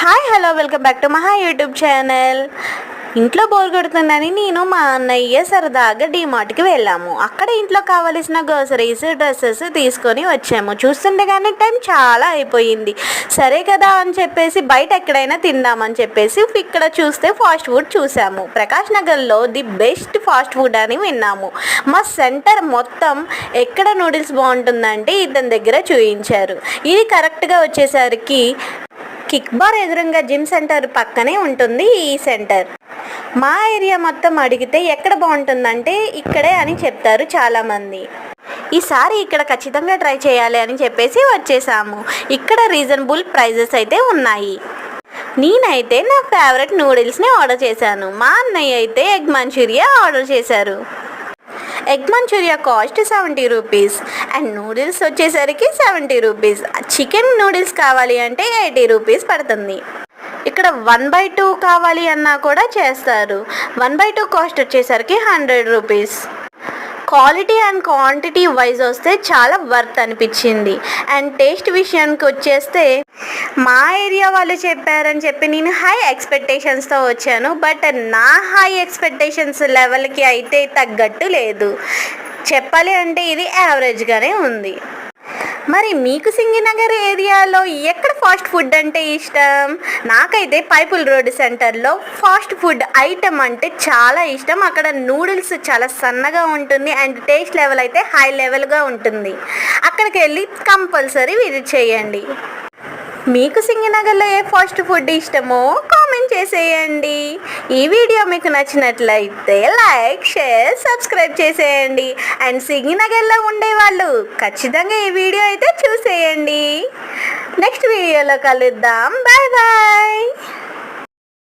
Hi hello welcome back to మహా YouTube channel. ఇంట్లో bore కొడుతుందని నేను మా అన్నయ్య సరదాగా డీమార్ట్కి వెళ్ళాము. అక్కడ ఇంట్లో కావలసిన గ్రోసరీస్ డ్రెస్సెస్ తీసుకొని వచ్చాము. చూస్తుండగానే టైం చాలా అయిపోయింది. సరే కదా అని చెప్పేసి బయట ఎక్కడైనా తిందామని చెప్పేసి ఇక్కడ చూస్తే ఫాస్ట్ ఫుడ్ చూసాము. ప్రకాష్ నగర్లో ది బెస్ట్ ఫాస్ట్ ఫుడ్ అని విన్నాము. మా సెంటర్ మొత్తం ఎక్కడ నూడిల్స్ బాగుంటుందంటే ఇతని దగ్గర చూయించారు. ఇది కరెక్ట్గా వచ్చేసరికి కిక్ బార్ ఎదురుగా జిమ్ సెంటర్ పక్కనే ఉంటుంది ఈ సెంటర్. మా ఏరియా మొత్తం అడిగితే ఎక్కడ బాగుంటుందంటే ఇక్కడే అని చెప్తారు చాలామంది. ఈసారి ఇక్కడ ఖచ్చితంగా ట్రై చేయాలి అని చెప్పేసి వచ్చేసాము. ఇక్కడ రీజనబుల్ ప్రైజెస్ అయితే ఉన్నాయి. నేనైతే నా ఫేవరెట్ నూడిల్స్ని ఆర్డర్ చేశాను. మా అన్నయ్య అయితే ఎగ్ మంచూరియా ఆర్డర్ చేశారు. Egg Manchuria cost 70 rupees and noodles వచ్చేసరికి 70 రూపీస్. చికెన్ నూడిల్స్ కావాలి అంటే 80 రూపీస్ పడుతుంది. ఇక్కడ 1/2 కావాలి అన్నా కూడా చేస్తారు. 1/2 కాస్ట్ వచ్చేసరికి 100 rupees. Quality and quantity wise వస్తే చాలా వర్త్ అనిపించింది. అండ్ టేస్ట్ విషయానికి వచ్చేస్తే మా ఏరియా వాళ్ళు చెప్పారని చెప్పి నేను హై ఎక్స్పెక్టేషన్స్తో వచ్చాను. బట్ నా హై ఎక్స్పెక్టేషన్స్ లెవెల్కి అయితే తగ్గట్టు లేదు. చెప్పాలి అంటే ఇది యావరేజ్గానే ఉంది. మరి మీకు సింగినగర్ ఏరియాలో ఎక్కడ ఫాస్ట్ ఫుడ్ అంటే ఇష్టం? నాకైతే పైపుల్ రోడ్ సెంటర్లో ఫాస్ట్ ఫుడ్ ఐటమ్ అంటే చాలా ఇష్టం. అక్కడ నూడిల్స్ చాలా సన్నగా ఉంటుంది అండ్ టేస్ట్ లెవెల్ అయితే హై లెవెల్గా ఉంటుంది. అక్కడికి వెళ్ళి కంపల్సరీ విజిట్ చేయండి. మీకు సింగినగర్లో ఏ ఫాస్ట్ ఫుడ్ ఇష్టమో కామెంట్ చేసేయండి. ఈ వీడియో మీకు నచ్చినట్లయితే లైక్ షేర్ సబ్స్క్రైబ్ చేసేయండి. అండ్ సింగినగర్లో ఉండేవాళ్ళు ఖచ్చితంగా ఈ వీడియో అయితే చూసేయండి. నెక్స్ట్ వీడియోలో కలుద్దాం. Bye bye.